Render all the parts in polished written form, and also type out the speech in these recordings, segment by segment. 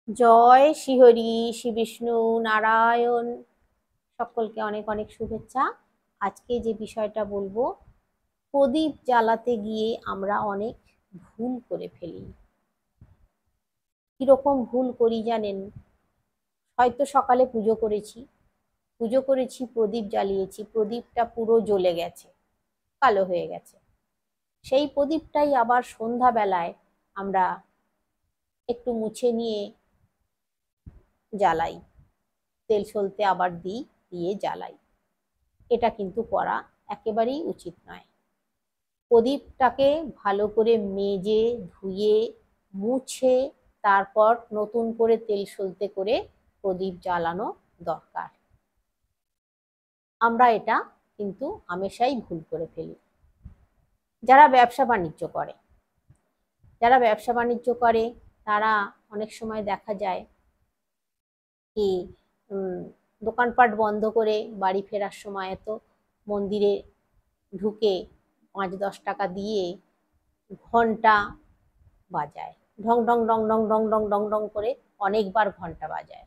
জয় শ্রীহরি, শ্রী বিষ্ণু নারায়ণ। সকলকে অনেক অনেক শুভেচ্ছা। আজকে যে বিষয়টা বলবো, প্রদীপ জ্বালাতে গিয়ে আমরা অনেক ভুল করে ফেলি। কিরকম ভুল করি জানেন? হয়তো সকালে পুজো করেছি, প্রদীপ জ্বালিয়েছি, প্রদীপটা পুরো জ্বলে গেছে, কালো হয়ে গেছে। সেই প্রদীপটাই আবার সন্ধ্যাবেলায় আমরা একটু মুছে নিয়ে জ্বালাই, তেল সলতে আবার দিয়ে জ্বালাই। এটা কিন্তু করা একেবারেই উচিত নয়। প্রদীপটাকে ভালো করে মেজে ধুয়ে মুছে তারপর নতুন করে তেল সলতে করে প্রদীপ জ্বালানো দরকার। আমরা এটা কিন্তু হামেশাই ভুল করে ফেলি। যারা ব্যবসা বাণিজ্য করে তারা অনেক সময় দেখা যায় কি দোকানপাট বন্ধ করে বাড়ি ফেরার সময় তো মন্দিরে ঢুকে 5-10 টাকা দিয়ে ঘন্টা বাজায়, ঢং ঢং ডং ডং ডং ডং ডং ডং করে অনেকবার ঘন্টা বাজায়,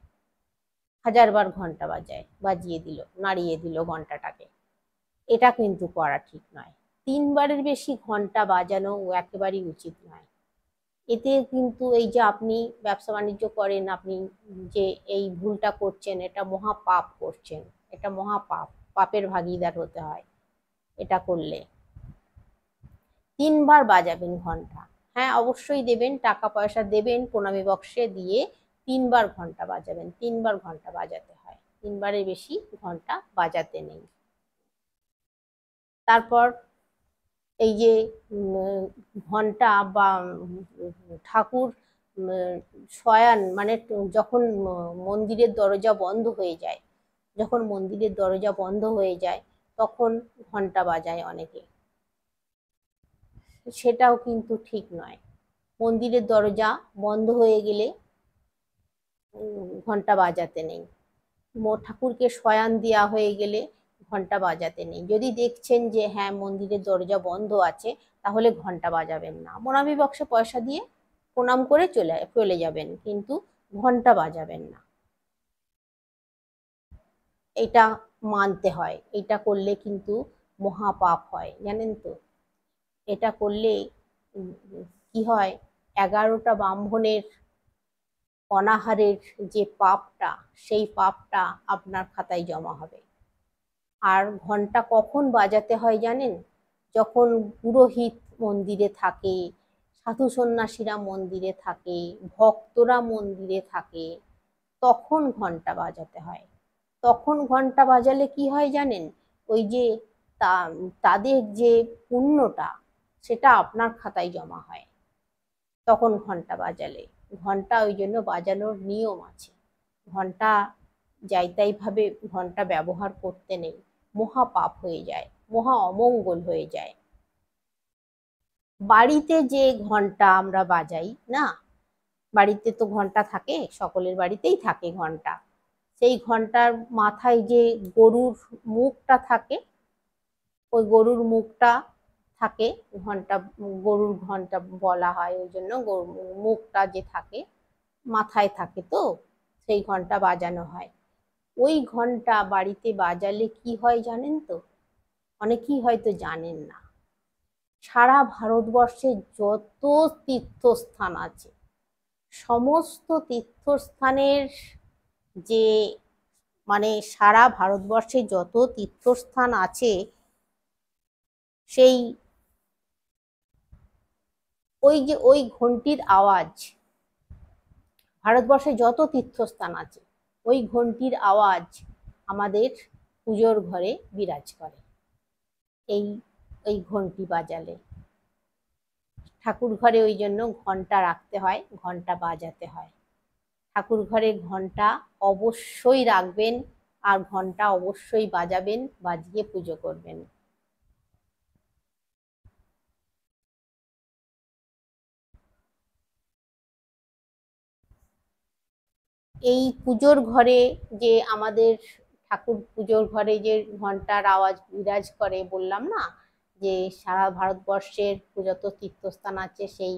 1000বার ঘন্টা বাজিয়ে দিল, নাড়িয়ে দিল ঘন্টাটাকে। এটা কিন্তু করা ঠিক নয়। 3বারের বেশি ঘন্টা বাজানো একেবারেই উচিত নয়। এতে কিন্তু এই যে আপনি ব্যবসা বাণিজ্য করেন, আপনি যে এই ভুলটা করছেন, এটা মহা পাপ করছেন। এটা মহা পাপ, পাপের ভাগীদার হতে হয় এটা করলে। 3বার বাজাবেন ঘন্টা, হ্যাঁ অবশ্যই দেবেন, টাকা পয়সা দেবেন প্রণামী বক্সে দিয়ে 3বার ঘন্টা বাজাবেন। 3বার ঘন্টা বাজাতে হয়, 3বারের বেশি ঘন্টা বাজাতে নেই। তারপর এই যে ঘন্টা বা ঠাকুর শয়ান মানে যখন মন্দিরের দরজা বন্ধ হয়ে যায়, তখন ঘন্টা বাজায় অনেকে। সেটাও কিন্তু ঠিক নয়। মন্দিরের দরজা বন্ধ হয়ে গেলে ঘন্টা বাজাতে নেই। ঠাকুরকে শয়ান দেওয়া হয়ে গেলে ঘন্টা বাজাতে নেই। যদি দেখছেন যে হ্যাঁ মন্দিরের দরজা বন্ধ আছে, তাহলে ঘন্টা বাজাবেন না। প্রণামী বক্সে পয়সা দিয়ে প্রণাম করে চলে যাবেন, কিন্তু ঘন্টা বাজাবেন না। এটা মানতে হয়। এটা করলে কিন্তু মহাপাপ হয়, জানেন তো? এটা করলে কি হয়, 11টা ব্রাহ্মণের অনাহারের যে পাপটা, সেই পাপটা আপনার খাতায় জমা হবে। আর ঘন্টা কখন বাজাতে হয় জানেন? যখন পুরোহিত মন্দিরে থাকে, সাধু সন্ন্যাসীরা মন্দিরে থাকে, ভক্তরা মন্দিরে থাকে, তখন ঘন্টা বাজাতে হয়। তখন ঘন্টা বাজালে কি হয় জানেন? ওই যে তাদের যে পুণ্যটা, সেটা আপনার খাতায় জমা হয় তখন ঘন্টা বাজালে। ঘন্টা ওই জন্য বাজানোর নিয়ম আছে। ঘন্টা যাইতাই ভাবে ঘন্টা ব্যবহার করতে নেই, মহা পাপ হয়ে যায়, মহা অমঙ্গল হয়ে যায়। বাড়িতে যে ঘন্টা আমরা বাজাই না, বাড়িতে তো ঘন্টা থাকে, সকলের বাড়িতেই থাকে ঘন্টা। সেই ঘন্টার মাথায় যে গরুর মুখটা থাকে, ওই গরুর মুখটা থাকে ঘন্টা, গরুর ঘন্টা বলা হয় ওই জন্য। মুখটা যে থাকে মাথায় থাকে, তো সেই ঘন্টা বাজানো হয়। ওই ঘন্টা বাড়িতে বাজালে কি হয় জানেন তো? অনেকেই হয়তো জানেন না। সারা ভারতবর্ষে যত তীর্থস্থান আছে, সমস্ত তীর্থস্থানের যে মানে সারা ভারতবর্ষে যত তীর্থস্থান আছে, সেই ওই ঘন্টির আওয়াজ, ভারতবর্ষে যত তীর্থস্থান আছে ওই ঘন্টির আওয়াজ আমাদের পুজোর ঘরে বিরাজ করে। এই ওই ঘন্টি বাজালে ঠাকুর ঘরে ওই জন্য ঘন্টা রাখতে হয়, ঘন্টা বাজাতে হয়। ঠাকুর ঘরে ঘন্টা অবশ্যই রাখবেন, আর ঘন্টা অবশ্যই বাজাবেন, বাজিয়ে পুজো করবেন। এই পুজোর ঘরে যে আমাদের ঠাকুর পুজোর ঘরে যে ঘন্টার আওয়াজ বিরাজ করে বললাম না, যে সারা ভারতবর্ষের যত তীর্থস্থান আছে সেই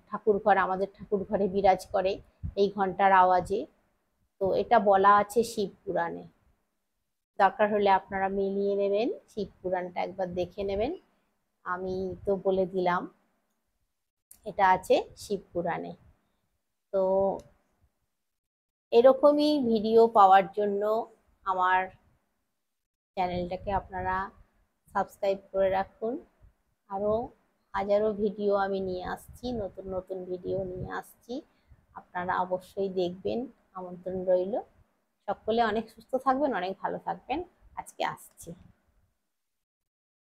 ঠাকুর ঘর, আমাদের ঠাকুর ঘরে বিরাজ করে এই ঘন্টার আওয়াজে। তো এটা বলা আছে শিব পুরাণে। দরকার হলে আপনারা মিলিয়ে নেবেন, শিব পুরাণটা একবার দেখে নেবেন। আমি তো বলে দিলাম এটা আছে শিব পুরাণে। তো এরকমই ভিডিও পাওয়ার জন্য আমার চ্যানেলটাকে আপনারা সাবস্ক্রাইব করে রাখুন। আরও হাজারো ভিডিও আমি নিয়ে আসছি, নতুন নতুন ভিডিও নিয়ে আসছি, আপনারা অবশ্যই দেখবেন, আমন্ত্রণ রইল। সকলে অনেক সুস্থ থাকবেন, অনেক ভালো থাকবেন। আজকে আসছি।